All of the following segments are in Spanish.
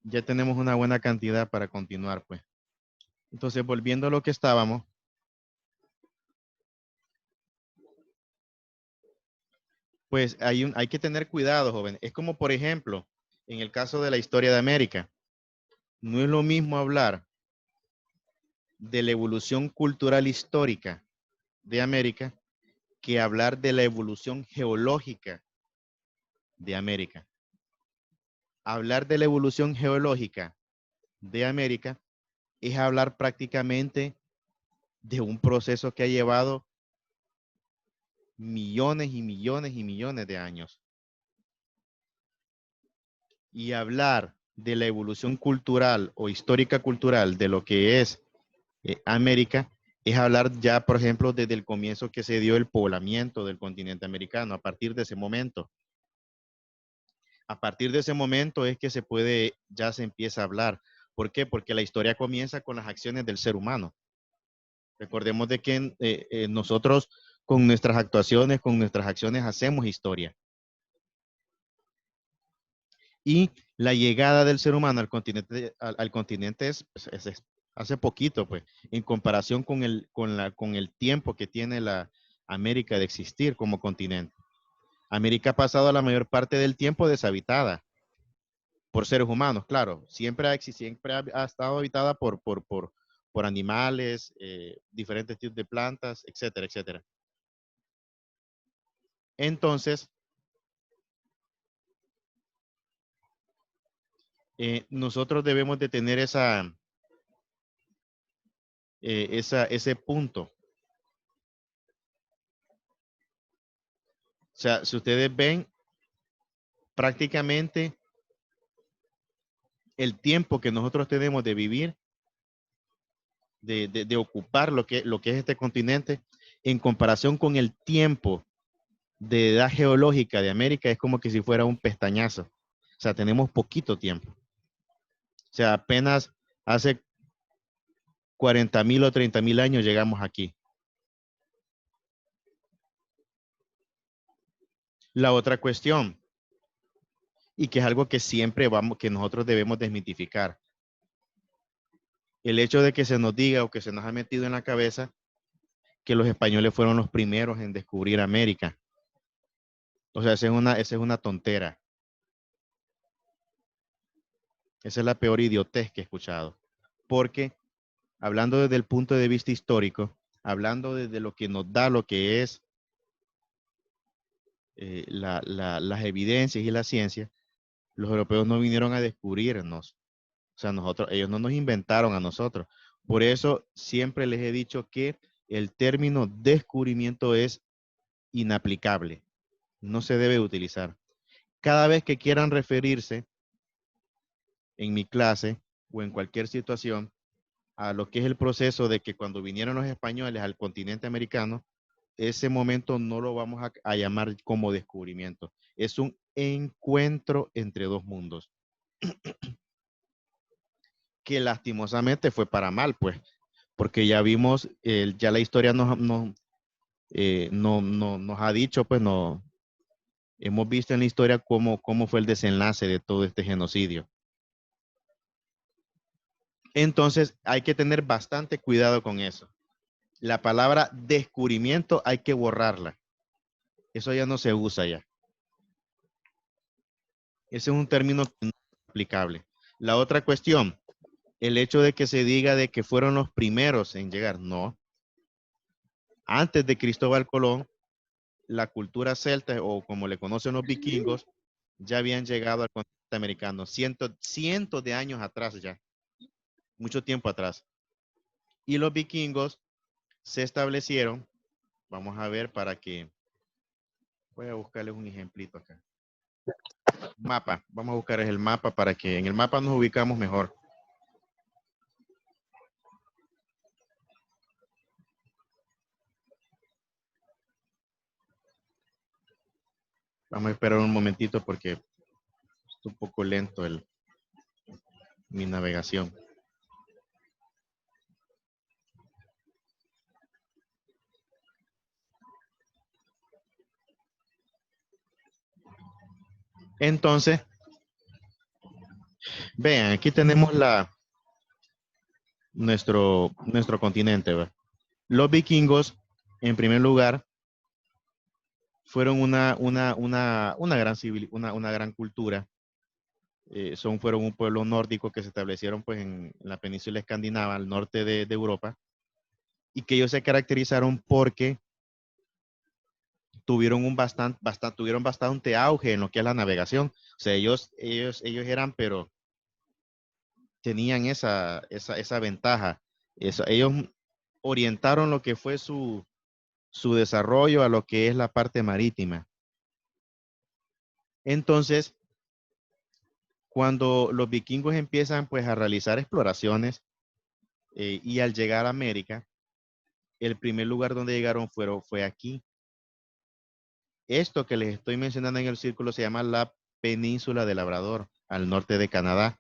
Ya tenemos una buena cantidad para continuar, pues. Entonces, volviendo a lo que estábamos, pues hay que tener cuidado, joven. Es como, por ejemplo, en el caso de la historia de América. No es lo mismo hablar de la evolución cultural histórica de América que hablar de la evolución geológica de América. Hablar de la evolución geológica de América es hablar prácticamente de un proceso que ha llevado millones y millones y millones de años. Y hablar de la evolución cultural o histórica cultural de lo que es América es hablar ya, por ejemplo, desde el comienzo que se dio el poblamiento del continente americano, a partir de ese momento. A partir de ese momento es que ya se empieza a hablar. ¿Por qué? Porque la historia comienza con las acciones del ser humano. Recordemos de que nosotros con nuestras actuaciones, con nuestras acciones hacemos historia. Y la llegada del ser humano al continente es hace poquito, pues, en comparación con el tiempo que tiene la América de existir como continente. América ha pasado la mayor parte del tiempo deshabitada por seres humanos, claro. Siempre ha estado habitada por animales, diferentes tipos de plantas, etcétera, etcétera. Entonces, nosotros debemos de tener ese punto. O sea, si ustedes ven, prácticamente el tiempo que nosotros tenemos de vivir, de ocupar lo que es este continente, en comparación con el tiempo de edad geológica de América, es como que si fuera un pestañazo. O sea, tenemos poquito tiempo. O sea, apenas hace 40,000 o 30,000 años llegamos aquí. La otra cuestión, y que es algo que que nosotros debemos desmitificar, el hecho de que se nos diga o que se nos ha metido en la cabeza que los españoles fueron los primeros en descubrir América. O sea, esa es una tontera. Esa es la peor idiotez que he escuchado. Porque hablando desde el punto de vista histórico, hablando desde lo que nos da lo que es las evidencias y la ciencia, los europeos no vinieron a descubrirnos. O sea, ellos no nos inventaron a nosotros. Por eso siempre les he dicho que el término descubrimiento es inaplicable. No se debe utilizar. Cada vez que quieran referirse en mi clase o en cualquier situación a lo que es el proceso de que cuando vinieron los españoles al continente americano, ese momento no lo vamos a llamar como descubrimiento. Es un encuentro entre dos mundos que lastimosamente fue para mal, pues, porque ya vimos, ya la historia nos ha dicho, pues, hemos visto en la historia cómo fue el desenlace de todo este genocidio. Entonces, hay que tener bastante cuidado con eso. La palabra descubrimiento hay que borrarla. Eso ya no se usa ya. Ese es un término que no es aplicable. La otra cuestión, el hecho de que se diga de que fueron los primeros en llegar, no. Antes de Cristóbal Colón, la cultura celta, o como le conocen los vikingos, ya habían llegado al continente americano, cientos de años atrás ya, mucho tiempo atrás. Y los vikingos se establecieron, vamos a ver para que, voy a buscarles un ejemplito acá. Mapa, vamos a buscar el mapa para que en el mapa nos ubicamos mejor. Vamos a esperar un momentito porque está un poco lento mi navegación. Entonces, Vean, aquí tenemos nuestro continente. ¿Ve? Los vikingos, en primer lugar, fueron una gran cultura. Fueron un pueblo nórdico que se establecieron pues, en la península escandinava, al norte de Europa, y que ellos se caracterizaron porque tuvieron bastante auge en lo que es la navegación. O sea, ellos eran, pero tenían esa ventaja. Ellos orientaron lo que fue su desarrollo a lo que es la parte marítima. Entonces, cuando los vikingos empiezan pues a realizar exploraciones y al llegar a América, el primer lugar donde llegaron fue aquí. Esto que les estoy mencionando en el círculo se llama la península de Labrador, al norte de Canadá.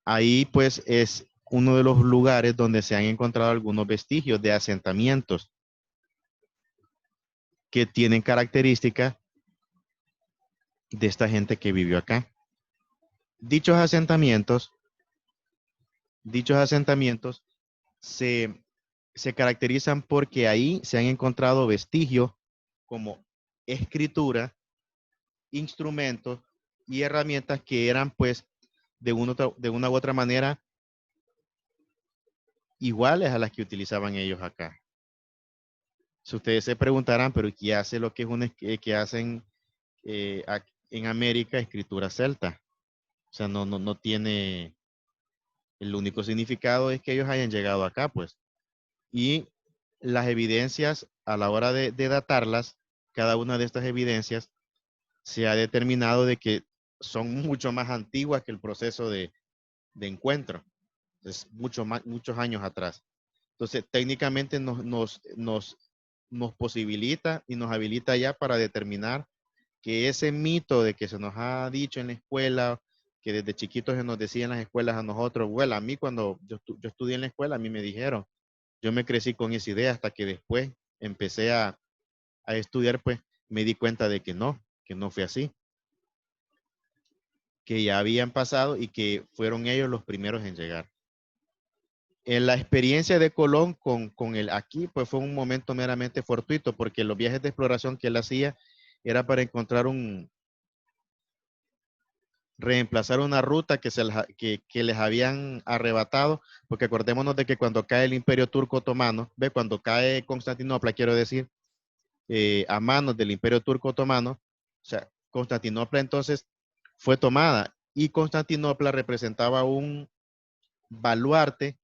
Ahí pues es uno de los lugares donde se han encontrado algunos vestigios de asentamientos que tienen características de esta gente que vivió acá. Dichos asentamientos, dichos asentamientos se, se caracterizan porque ahí se han encontrado vestigios como escritura, instrumentos y herramientas que eran pues de una u otra manera iguales a las que utilizaban ellos acá. Si ustedes se preguntarán, pero ¿qué hace lo que es que hacen en América escritura celta? O sea, no tiene, el único significado es que ellos hayan llegado acá, pues. Y las evidencias, a la hora de datarlas, cada una de estas evidencias se ha determinado de que son mucho más antiguas que el proceso de encuentro. Es muchos años atrás. Entonces, técnicamente nos posibilita y nos habilita ya para determinar que ese mito de que se nos ha dicho en la escuela, que desde chiquitos se nos decía en las escuelas a nosotros, bueno, a mí cuando yo estudié en la escuela, a mí me dijeron, yo me crecí con esa idea hasta que después empecé a estudiar, pues me di cuenta de que no fue así, que ya habían pasado y que fueron ellos los primeros en llegar. En la experiencia de Colón con el aquí, pues fue un momento meramente fortuito, porque los viajes de exploración que él hacía era para encontrar reemplazar una ruta que les habían arrebatado, porque acordémonos de que cuando cae el Imperio Turco Otomano, cuando cae Constantinopla, quiero decir, a manos del Imperio Turco Otomano, o sea, Constantinopla entonces fue tomada y Constantinopla representaba un baluarte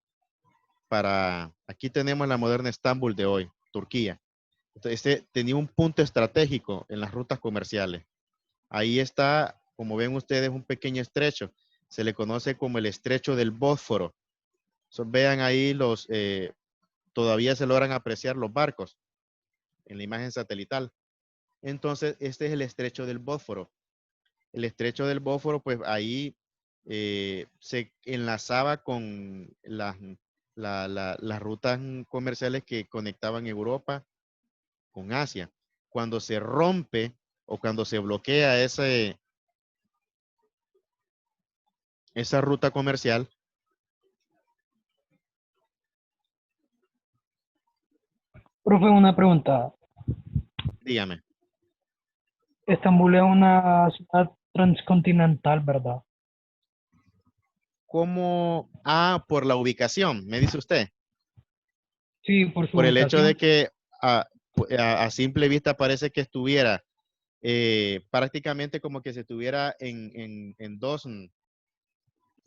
aquí tenemos la moderna Estambul de hoy, Turquía. Entonces, tenía un punto estratégico en las rutas comerciales. Ahí está, como ven ustedes, un pequeño estrecho. Se le conoce como el estrecho del Bósforo. Vean ahí todavía se logran apreciar los barcos en la imagen satelital. Entonces, este es el estrecho del Bósforo. El estrecho del Bósforo, pues ahí se enlazaba con las rutas comerciales que conectaban Europa con Asia. Cuando se rompe o cuando se bloquea esa ruta comercial, Profe, una pregunta. dígame, Estambul es una ciudad transcontinental, ¿verdad? ¿cómo? Ah, por la ubicación, me dice usted. Sí, por su Por el hecho de ubicación. que a simple vista parece que estuviera prácticamente como que se estuviera en dos,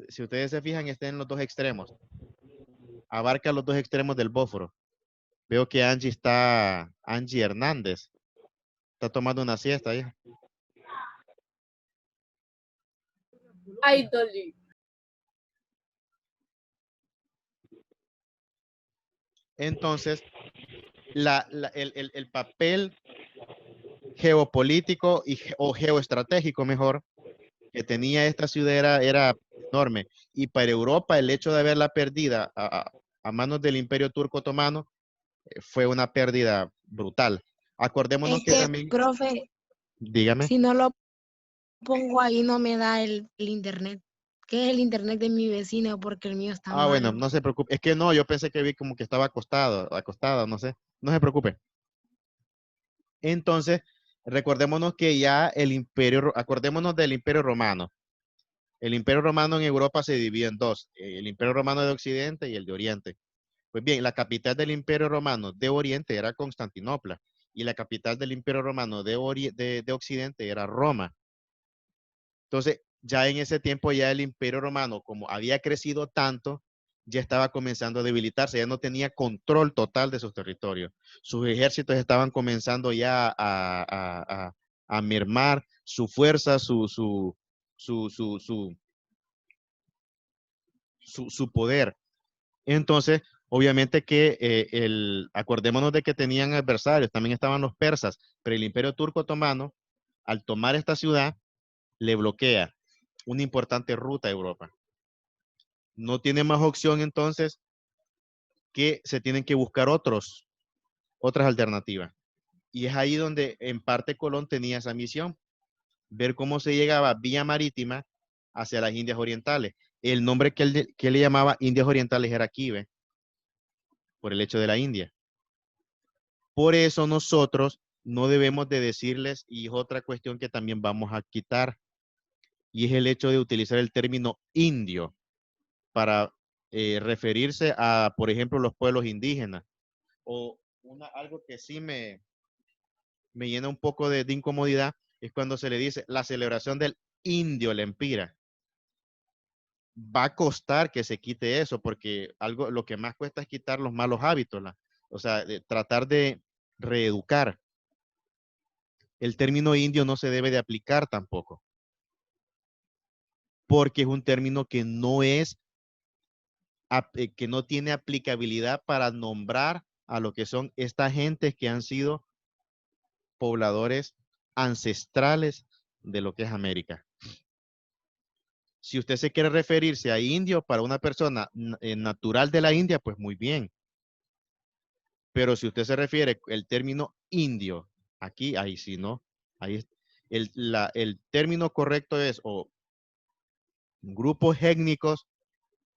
si ustedes se fijan, está en los dos extremos, abarca los dos extremos del Bósforo. Veo que Angie Hernández, está tomando una siesta ahí. Ay, Dolly. Entonces, el papel geopolítico o geoestratégico, mejor, que tenía esta ciudad era enorme. Y para Europa, el hecho de haberla perdida a manos del Imperio Turco Otomano fue una pérdida brutal. Acordémonos que también, Profe, dígame, si no lo pongo ahí no me da el internet. ¿Qué es el internet de mi vecino? Porque el mío está Ah, bueno, malo. no se preocupe. Es que no, yo pensé que vi como que estaba acostado, acostada, no sé. No se preocupe. Entonces, recordémonos que ya el imperio, acordémonos del imperio romano. El imperio romano en Europa se divide en dos, el imperio romano de Occidente y el de Oriente. Pues bien, la capital del imperio romano de Oriente era Constantinopla y la capital del imperio romano de Occidente era Roma. Entonces, ya en ese tiempo ya el imperio romano, como había crecido tanto, ya estaba comenzando a debilitarse, ya no tenía control total de sus territorios. Sus ejércitos estaban comenzando ya a mermar su fuerza, su, su, su, su poder. Entonces, obviamente que acordémonos de que tenían adversarios, también estaban los persas, pero el imperio turco otomano, al tomar esta ciudad, le bloquea una importante ruta a Europa. No tiene más opción entonces que se tienen que buscar otras alternativas. Y es ahí donde en parte Colón tenía esa misión, ver cómo se llegaba vía marítima hacia las Indias Orientales. El nombre que él le llamaba Indias Orientales era Kive, por el hecho de la India. Por eso nosotros no debemos de decirles, y es otra cuestión que también vamos a quitar, y es el hecho de utilizar el término indio para referirse a, por ejemplo, los pueblos indígenas. O algo que sí me llena un poco de incomodidad es cuando se le dice la celebración del Indio Lempira. Va a costar que se quite eso, porque lo que más cuesta es quitar los malos hábitos, o sea, tratar de reeducar. El término indio no se debe de aplicar tampoco, porque es un término que no tiene aplicabilidad para nombrar a lo que son estas gentes que han sido pobladores ancestrales de lo que es América. Si usted se quiere referirse a indio para una persona natural de la India, pues muy bien. Pero si usted se refiere el término indio, aquí, ahí sí, ¿no? Ahí el término correcto es o grupos étnicos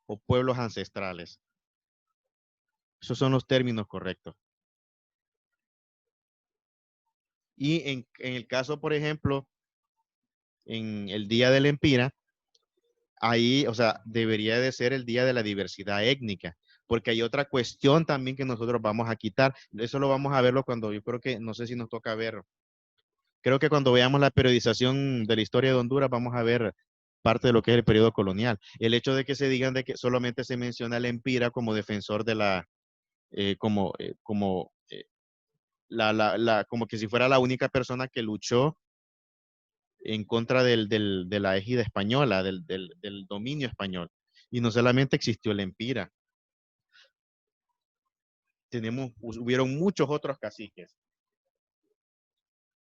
o pueblos ancestrales. Esos son los términos correctos. Y en el caso, por ejemplo, en el Día del Empira, ahí, o sea, debería de ser el Día de la Diversidad Étnica, porque hay otra cuestión también que nosotros vamos a quitar. Eso lo vamos a verlo cuando, yo creo que, no sé si nos toca ver, creo que cuando veamos la periodización de la historia de Honduras, vamos a ver parte de lo que es el periodo colonial. El hecho de que se digan de que solamente se menciona al Empira como defensor de como que si fuera la única persona que luchó en contra de la égida española, del dominio español. Y no solamente existió el Empira, hubieron muchos otros caciques.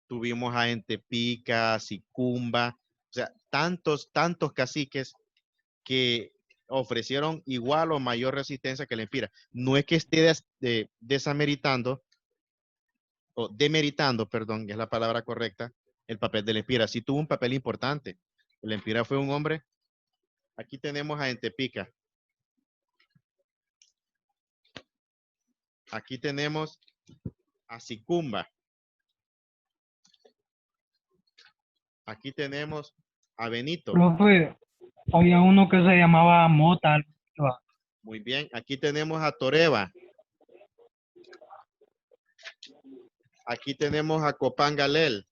Tuvimos a Entepica, Sicumba, o sea, tantos caciques que ofrecieron igual o mayor resistencia que el Empira. No es que esté desameritando o demeritando, perdón, es la palabra correcta, el papel del Empira. Sí tuvo un papel importante. El Empira fue un hombre. Aquí tenemos a Entepica. Aquí tenemos a Sicumba. Aquí tenemos a Benito. Profe, había uno que se llamaba Mota. Algo así, va. Muy bien. Aquí tenemos a Toreva. Aquí tenemos a Copán Galel.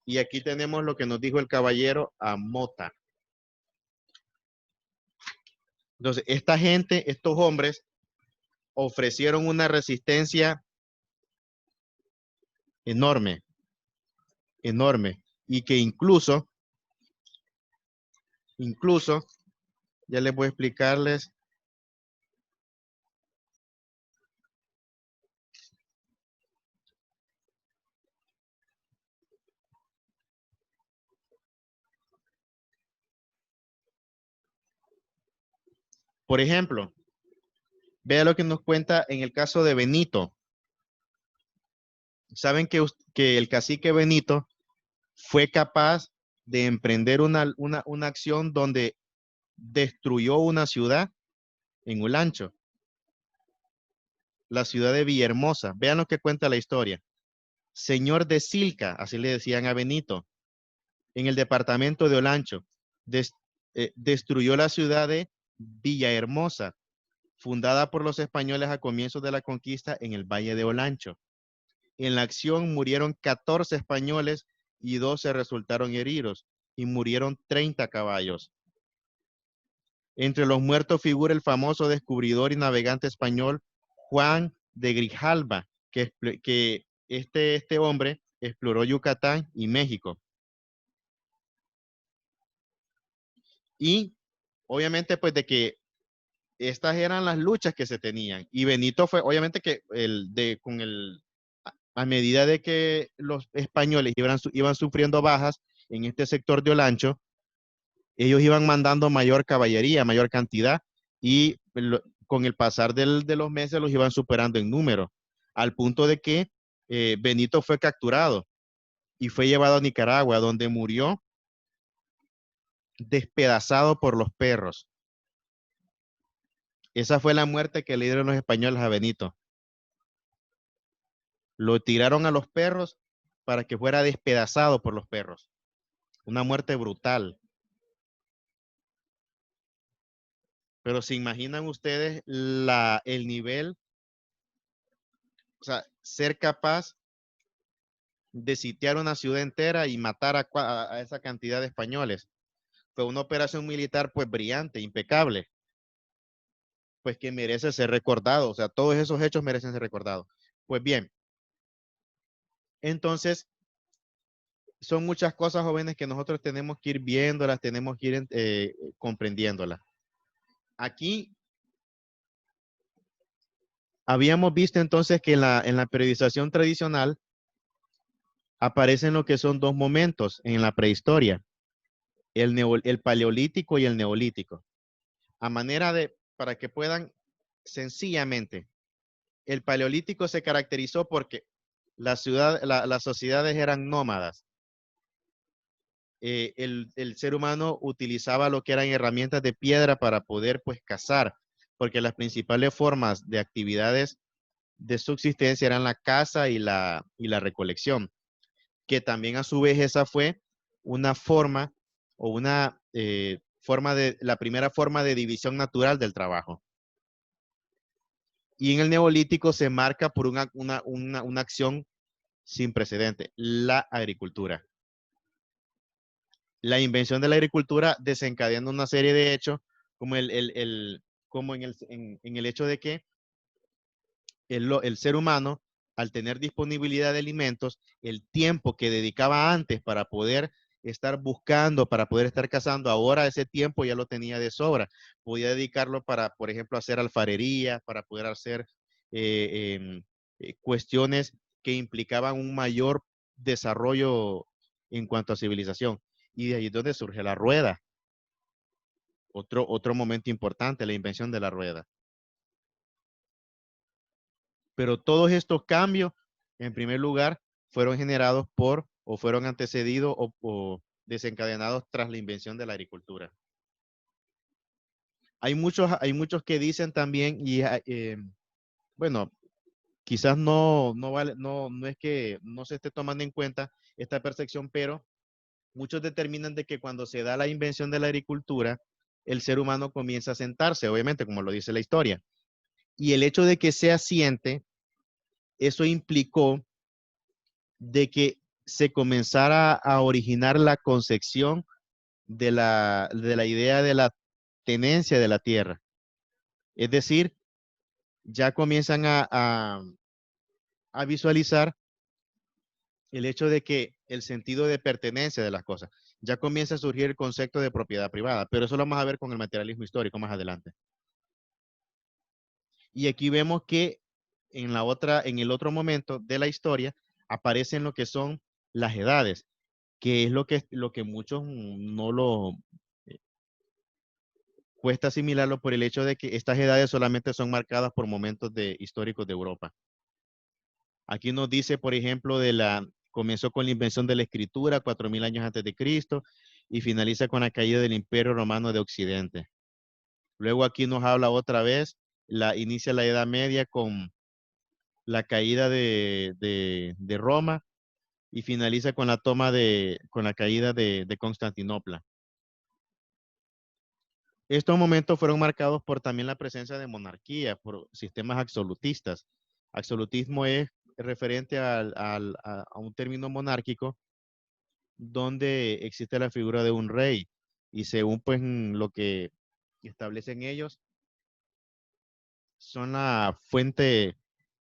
Y aquí tenemos lo que nos dijo el caballero, a Mota. Entonces, esta gente, estos hombres, ofrecieron una resistencia enorme, enorme. Y que incluso, ya les voy a explicarles. Por ejemplo, vea lo que nos cuenta en el caso de Benito. saben que el cacique Benito fue capaz de emprender una acción donde destruyó una ciudad en Olancho, la ciudad de Villahermosa. Vean lo que cuenta la historia. Señor de Silca, así le decían a Benito, en el departamento de Olancho, destruyó la ciudad de Villahermosa, fundada por los españoles a comienzos de la conquista en el Valle de Olancho. En la acción murieron 14 españoles y 12 resultaron heridos y murieron 30 caballos. Entre los muertos figura el famoso descubridor y navegante español Juan de Grijalva, que este hombre exploró Yucatán y México. Y obviamente pues de que estas eran las luchas que se tenían. Y Benito fue, obviamente que a medida de que los españoles iban sufriendo bajas en este sector de Olancho, ellos iban mandando mayor caballería, mayor cantidad, y con el pasar de los meses los iban superando en número, al punto de que Benito fue capturado y fue llevado a Nicaragua, donde murió despedazado por los perros. Esa fue la muerte que le dieron los españoles a Benito. Lo tiraron a los perros para que fuera despedazado por los perros. Una muerte brutal. Pero se imaginan ustedes el nivel, o sea, ser capaz de sitiar una ciudad entera y matar a esa cantidad de españoles. Fue una operación militar pues brillante, impecable, pues que merece ser recordado. O sea, todos esos hechos merecen ser recordados. Pues bien, entonces son muchas cosas, jóvenes, que nosotros tenemos que ir viéndolas, tenemos que ir comprendiéndolas. Aquí habíamos visto entonces que en la periodización tradicional aparecen lo que son dos momentos en la prehistoria, el paleolítico y el neolítico. A manera de, para que puedan sencillamente, el paleolítico se caracterizó porque las sociedades eran nómadas. El ser humano utilizaba lo que eran herramientas de piedra para poder pues cazar, porque las principales formas de actividades de subsistencia eran la caza y la recolección, que también a su vez esa fue una forma o una la primera forma de división natural del trabajo. Y en el neolítico se marca por una acción sin precedente, la agricultura. La invención de la agricultura desencadenando una serie de hechos, como como en el hecho de que el ser humano, al tener disponibilidad de alimentos, el tiempo que dedicaba antes para poder estar buscando, para poder estar cazando, ahora ese tiempo ya lo tenía de sobra. Podía dedicarlo para, por ejemplo, hacer alfarería, para poder hacer cuestiones que implicaban un mayor desarrollo en cuanto a civilización. Y de ahí es donde surge la rueda. Otro momento importante, la invención de la rueda. Pero todos estos cambios, en primer lugar, fueron generados por o fueron antecedidos o desencadenados tras la invención de la agricultura. Hay muchos que dicen también, y bueno, quizás no es que no se esté tomando en cuenta esta percepción, pero muchos determinan de que cuando se da la invención de la agricultura, el ser humano comienza a sentarse, obviamente, como lo dice la historia. Y el hecho de que se asiente, eso implicó de que se comenzara a originar la concepción de la idea de la tenencia de la tierra. Es decir, ya comienzan a visualizar el hecho de que el sentido de pertenencia de las cosas. Ya comienza a surgir el concepto de propiedad privada, pero eso lo vamos a ver con el materialismo histórico más adelante. Y aquí vemos que en el otro momento de la historia aparecen lo que son las edades, que es lo que muchos no lo eh, cuesta asimilarlo por el hecho de que estas edades solamente son marcadas por momentos históricos de Europa. Aquí nos dice, por ejemplo, comenzó con la invención de la escritura 4000 años antes de Cristo y finaliza con la caída del Imperio Romano de Occidente. Luego aquí nos habla otra vez, inicia la Edad Media con la caída de Roma y finaliza con con la caída de Constantinopla. Estos momentos fueron marcados por también la presencia de monarquía, por sistemas absolutistas. Absolutismo es referente a un término monárquico donde existe la figura de un rey y según pues lo que establecen ellos, son la fuente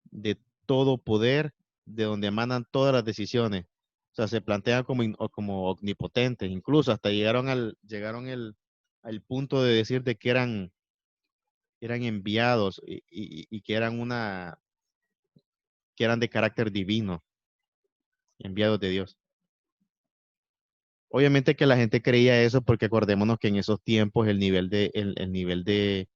de todo poder, de donde emanan todas las decisiones. O sea, se plantean como omnipotentes, incluso hasta al punto de decir de que eran enviados y que que eran de carácter divino, enviados de Dios. Obviamente que la gente creía eso porque acordémonos que en esos tiempos el nivel de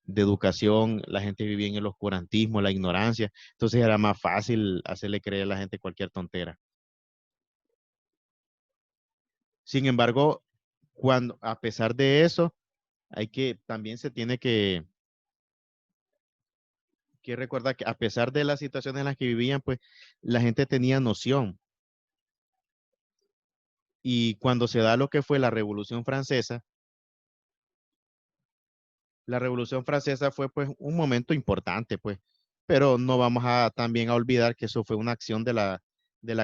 educación, la gente vivía en el oscurantismo, la ignorancia, entonces era más fácil hacerle creer a la gente cualquier tontera. Sin embargo, a pesar de eso, también se tiene que recordar que a pesar de las situaciones en las que vivían, pues la gente tenía noción. Y cuando se da lo que fue la Revolución Francesa fue pues un momento importante, pues, pero no vamos a también a olvidar que eso fue una acción de la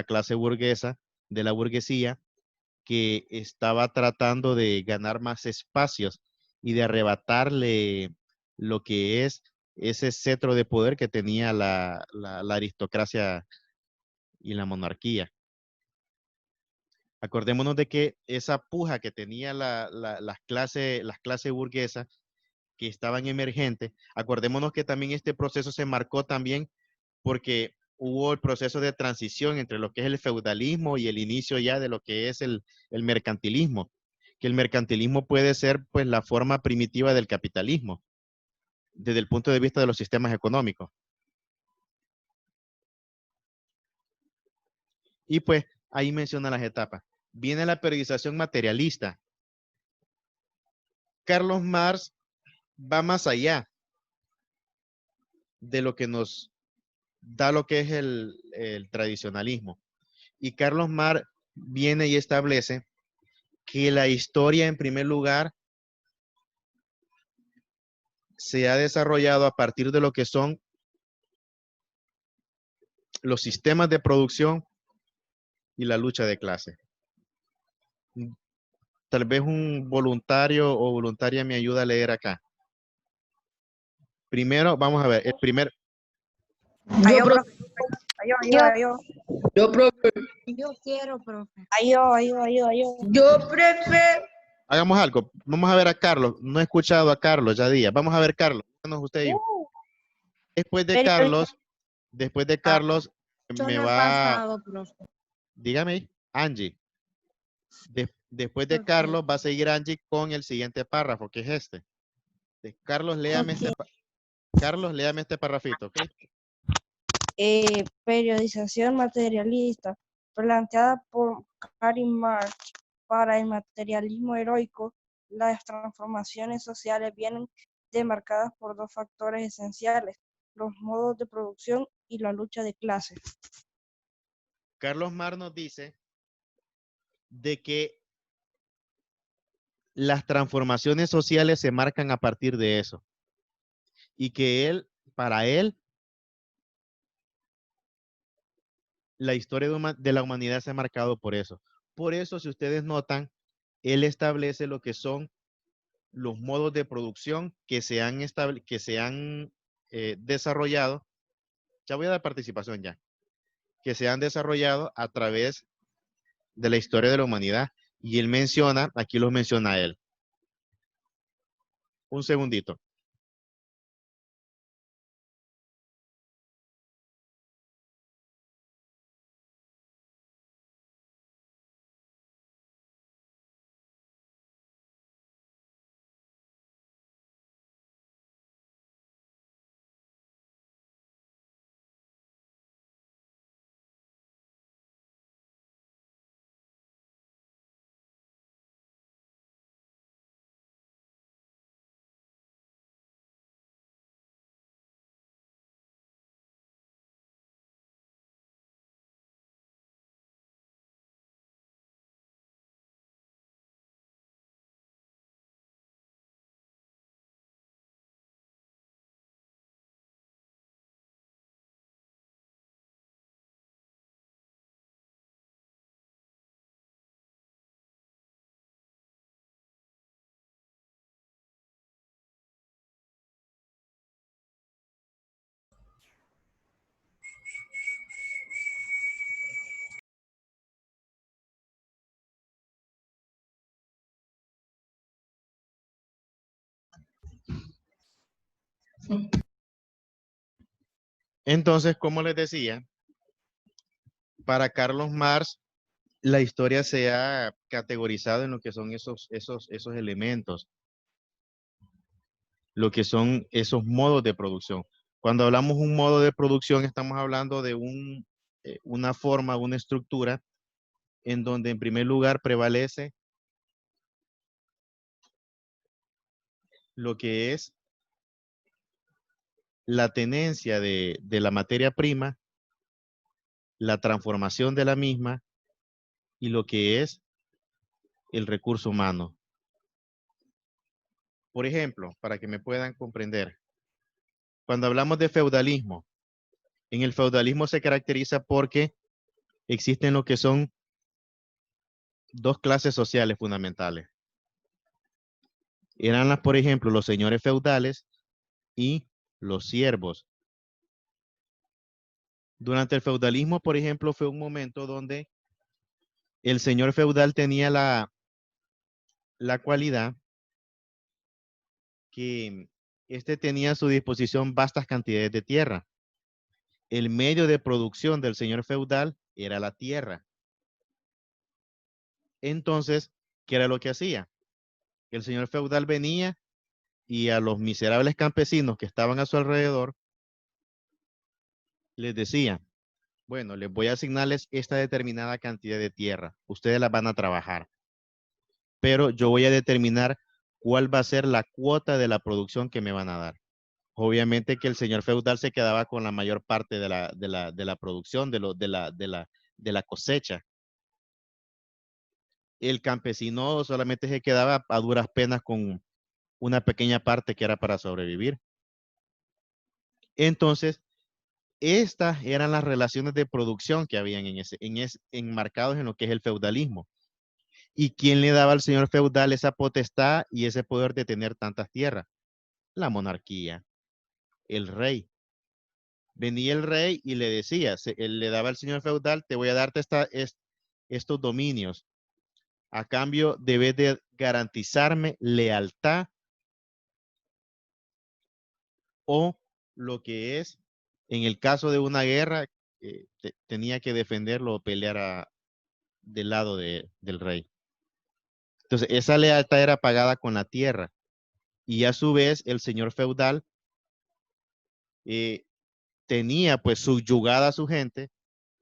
clase burguesa, de la burguesía, que estaba tratando de ganar más espacios y de arrebatarle lo que es ese cetro de poder que tenía la aristocracia y la monarquía. Acordémonos de que esa puja que tenía las clases burguesas que estaban emergentes, acordémonos que también este proceso se marcó también porque hubo el proceso de transición entre lo que es el feudalismo y el inicio ya de lo que es el mercantilismo, que el mercantilismo puede ser pues la forma primitiva del capitalismo desde el punto de vista de los sistemas económicos. Y pues ahí menciona las etapas. Viene la periodización materialista. Carlos Marx va más allá de lo que nos da lo que es el tradicionalismo. Y Carlos Marx viene y establece que la historia, en primer lugar, se ha desarrollado a partir de lo que son los sistemas de producción y la lucha de clase. Tal vez un voluntario o voluntaria me ayuda a leer acá. Primero, vamos a ver, el primer... Yo, profe. Yo, profe. Yo quiero, profe. Yo, profe. Hagamos algo, vamos a ver a Carlos. No he escuchado a Carlos ya día. Vamos a ver Carlos. Usted y yo. Después de Carlos, Yo me no he va... pasado, profe. Dígame, Angie. Después de Ok. Carlos va a seguir Angie con el siguiente párrafo, que es este. Carlos, léame Carlos, léame este parrafito, ¿ok? Periodización materialista planteada por Karl Marx. Para el materialismo heroico, las transformaciones sociales vienen demarcadas por dos factores esenciales: los modos de producción y la lucha de clases. Carlos Marx nos dice de que las transformaciones sociales se marcan a partir de eso y que para él, la historia de la humanidad se ha marcado por eso. Por eso, si ustedes notan, él establece lo que son los modos de producción que se han desarrollado. Ya voy a dar participación ya. Que se han desarrollado a través de la historia de la humanidad. Y él menciona, aquí los menciona él. Un segundito. Entonces, como les decía, para Carlos Marx, la historia se ha categorizado en lo que son esos elementos, lo que son esos modos de producción. Cuando hablamos un modo de producción, estamos hablando de una forma, una estructura en donde en primer lugar prevalece lo que es la tenencia de la materia prima, la transformación de la misma y lo que es el recurso humano. Por ejemplo, para que me puedan comprender, cuando hablamos de feudalismo, en el feudalismo se caracteriza porque existen lo que son dos clases sociales fundamentales. Eran las, por ejemplo, los señores feudales y los siervos. Durante el feudalismo, por ejemplo, fue un momento donde el señor feudal tenía la cualidad que este tenía a su disposición vastas cantidades de tierra. El medio de producción del señor feudal era la tierra. Entonces, ¿qué era lo que hacía? El señor feudal venía y a los miserables campesinos que estaban a su alrededor les decía, bueno, les voy a asignarles esta determinada cantidad de tierra. Ustedes la van a trabajar. Pero yo voy a determinar cuál va a ser la cuota de la producción que me van a dar. Obviamente que el señor feudal se quedaba con la mayor parte de la producción, de la cosecha. El campesino solamente se quedaba a duras penas con una pequeña parte que era para sobrevivir. Entonces, estas eran las relaciones de producción que habían enmarcados en lo que es el feudalismo. ¿Y quién le daba al señor feudal esa potestad y ese poder de tener tantas tierras? La monarquía, el rey. Venía el rey y le decía, él le daba al señor feudal, te voy a darte estos dominios. A cambio, debes de garantizarme lealtad o lo que es, en el caso de una guerra, tenía que defenderlo o pelear del lado del rey. Entonces, esa lealtad era pagada con la tierra. Y a su vez, el señor feudal tenía pues subyugada a su gente.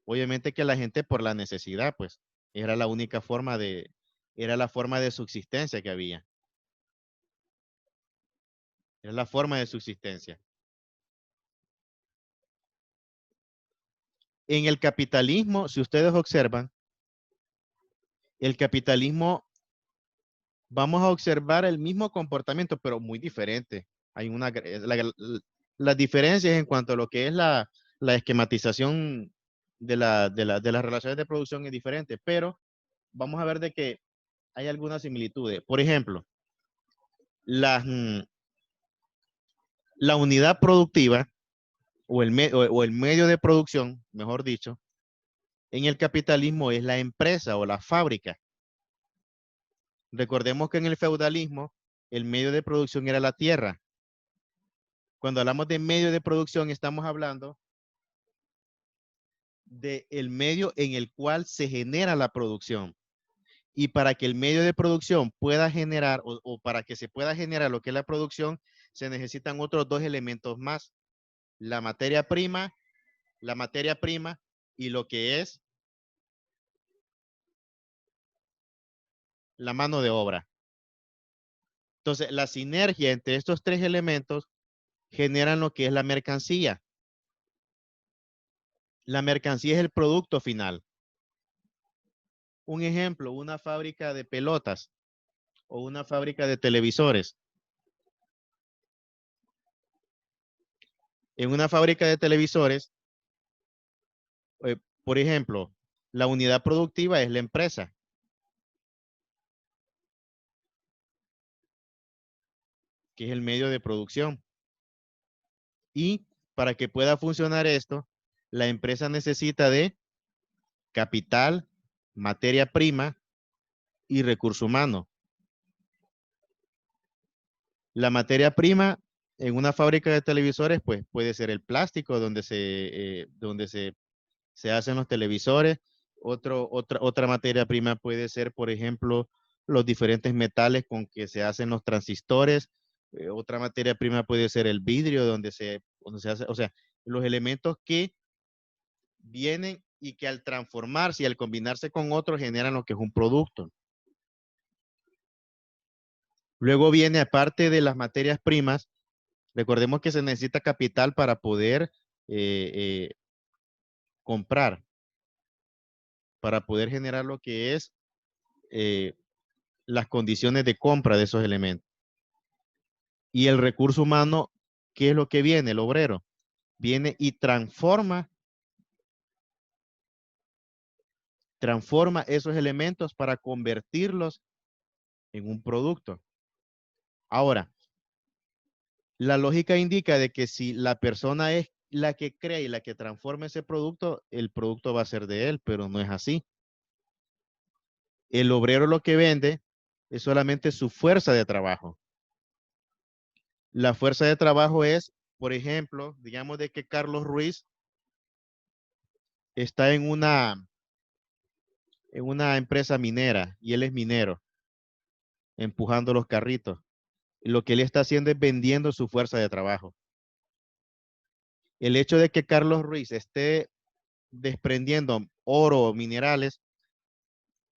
Obviamente que la gente por la necesidad, pues, era la única forma era la forma de subsistencia que había. Era la forma de subsistencia. En el capitalismo, si ustedes observan, el capitalismo, vamos a observar el mismo comportamiento, pero muy diferente. Hay las diferencias en cuanto a lo que es la esquematización de las relaciones de producción es diferente, pero vamos a ver de que hay algunas similitudes. Por ejemplo, la unidad productiva o el medio de producción, mejor dicho, en el capitalismo es la empresa o la fábrica. Recordemos que en el feudalismo el medio de producción era la tierra. Cuando hablamos de medio de producción estamos hablando del medio en el cual se genera la producción. Y para que el medio de producción pueda generar o para que se pueda generar lo que es la producción, se necesitan otros dos elementos más. La materia prima y lo que es la mano de obra. Entonces, la sinergia entre estos tres elementos generan lo que es la mercancía. La mercancía es el producto final. Un ejemplo, una fábrica de pelotas o una fábrica de televisores. En una fábrica de televisores, por ejemplo, la unidad productiva es la empresa. Que es el medio de producción. Y para que pueda funcionar esto, la empresa necesita de capital, materia prima y recurso humano. La materia prima en una fábrica de televisores, pues puede ser el plástico donde se hacen los televisores. Otra materia prima puede ser, por ejemplo, los diferentes metales con que se hacen los transistores. Otra materia prima puede ser el vidrio donde se hace, o sea, los elementos que vienen y que al transformarse y al combinarse con otros generan lo que es un producto. Luego viene, aparte de las materias primas, recordemos que se necesita capital para poder comprar, para poder generar lo que es las condiciones de compra de esos elementos. Y el recurso humano, ¿qué es lo que viene? El obrero viene y transforma esos elementos para convertirlos en un producto. Ahora, la lógica indica de que si la persona es la que crea y la que transforma ese producto, el producto va a ser de él, pero no es así. El obrero lo que vende es solamente su fuerza de trabajo. La fuerza de trabajo es, por ejemplo, digamos de que Carlos Ruiz está en una empresa minera y él es minero, empujando los carritos. Y lo que él está haciendo es vendiendo su fuerza de trabajo. El hecho de que Carlos Ruiz esté desprendiendo oro o minerales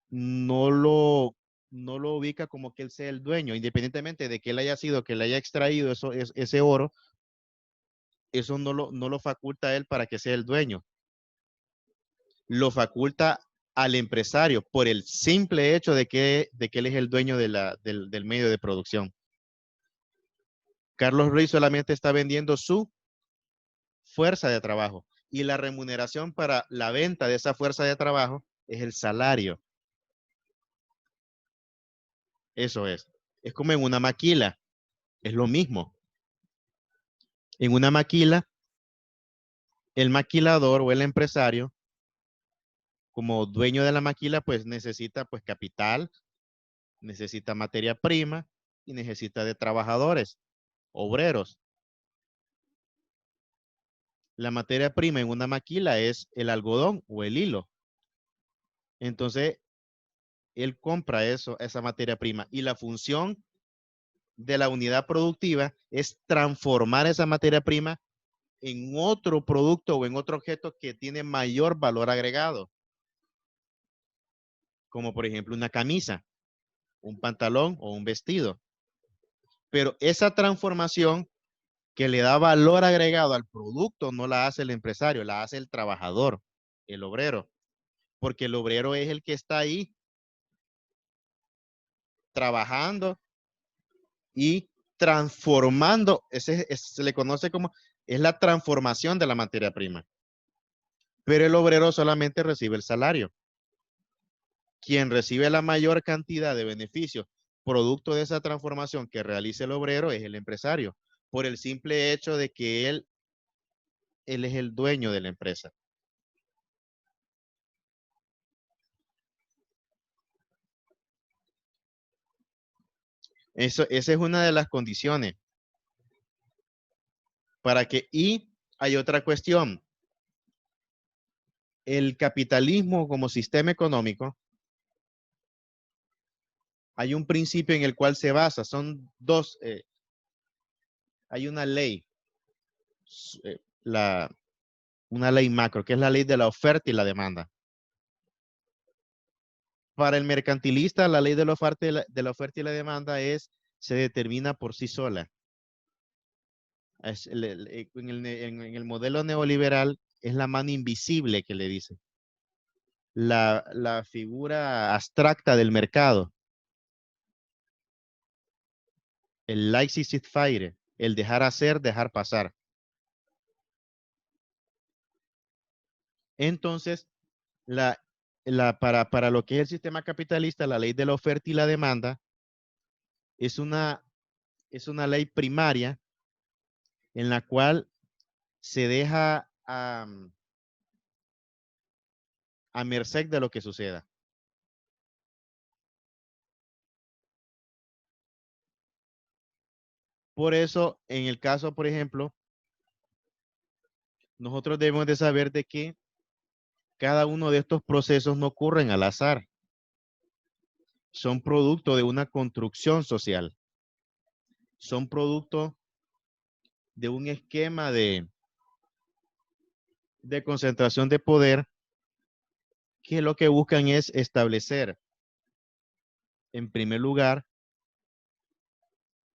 no lo ubica como que él sea el dueño, independientemente de que él haya sido, que le haya extraído ese oro, eso no lo faculta a él para que sea el dueño. Lo faculta al empresario por el simple hecho de que él es el dueño del medio de producción. Carlos Ruiz solamente está vendiendo su fuerza de trabajo y la remuneración para la venta de esa fuerza de trabajo es el salario. Eso es. Es como en una maquila. Es lo mismo. En una maquila, el maquilador o el empresario, como dueño de la maquila, pues necesita pues capital, necesita materia prima y necesita de trabajadores, obreros. La materia prima en una maquila es el algodón o el hilo. Entonces, él compra esa materia prima y la función de la unidad productiva es transformar esa materia prima en otro producto o en otro objeto que tiene mayor valor agregado, como por ejemplo una camisa, un pantalón o un vestido. Pero esa transformación que le da valor agregado al producto no la hace el empresario, la hace el trabajador, el obrero, porque el obrero es el que está ahí trabajando y transformando, se le conoce como, es la transformación de la materia prima. Pero el obrero solamente recibe el salario. Quien recibe la mayor cantidad de beneficios producto de esa transformación que realiza el obrero es el empresario, por el simple hecho de que él es el dueño de la empresa. Esa es una de las condiciones para que, y hay otra cuestión. El capitalismo como sistema económico, hay un principio en el cual se basa, son dos, hay una ley, eh, una ley macro, que es la ley de la oferta y la demanda. Para el mercantilista, la ley de la oferta y la demanda se determina por sí sola. En el modelo neoliberal es la mano invisible que le dice. La figura abstracta del mercado. El laissez-faire, el dejar hacer, dejar pasar. Entonces, para lo que es el sistema capitalista, la ley de la oferta y la demanda es una ley primaria en la cual se deja a merced de lo que suceda. Por eso, en el caso, por ejemplo, nosotros debemos de saber de que cada uno de estos procesos no ocurren al azar. Son producto de una construcción social. Son producto de un esquema de concentración de poder que lo que buscan es establecer, en primer lugar,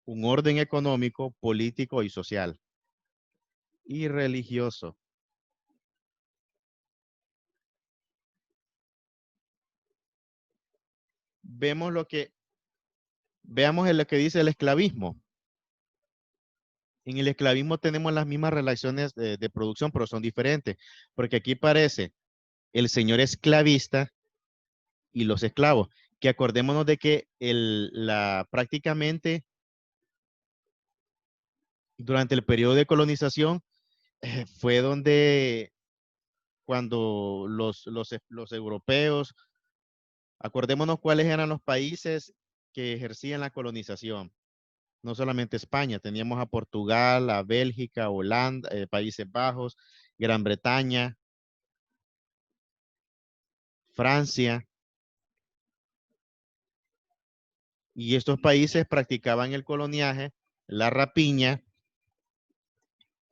un orden económico, político y social y religioso. Veamos lo que dice el esclavismo. En el esclavismo tenemos las mismas relaciones de producción, pero son diferentes, porque aquí parece el señor esclavista y los esclavos, que acordémonos de que prácticamente durante el periodo de colonización fue donde cuando los europeos, acordémonos cuáles eran los países que ejercían la colonización. No solamente España, teníamos a Portugal, a Bélgica, Holanda, Países Bajos, Gran Bretaña, Francia. Y estos países practicaban el coloniaje, la rapiña,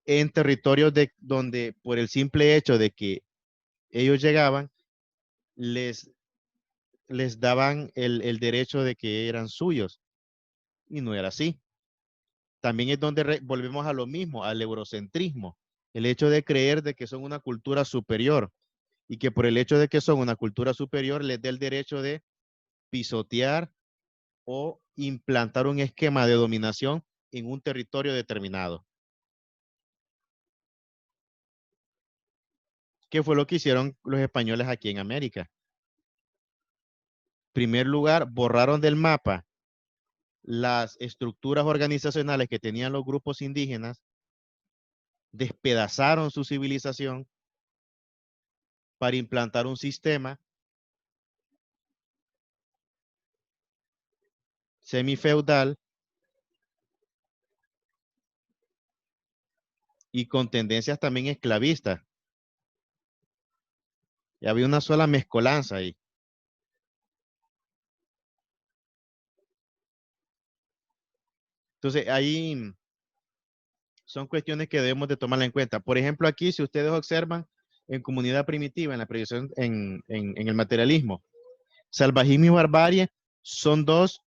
en territorios donde por el simple hecho de que ellos llegaban, les daban el derecho de que eran suyos. Y no era así. También es donde volvemos a lo mismo, al eurocentrismo. El hecho de creer de que son una cultura superior y que por el hecho de que son una cultura superior les dé el derecho de pisotear o implantar un esquema de dominación en un territorio determinado. ¿Qué fue lo que hicieron los españoles aquí en América? En primer lugar, borraron del mapa las estructuras organizacionales que tenían los grupos indígenas, despedazaron su civilización para implantar un sistema semifeudal y con tendencias también esclavistas. Y había una sola mezcolanza ahí. Entonces, ahí son cuestiones que debemos de tomar en cuenta. Por ejemplo, aquí, si ustedes observan, en comunidad primitiva, en la previsión, en el materialismo, salvajismo y barbarie son dos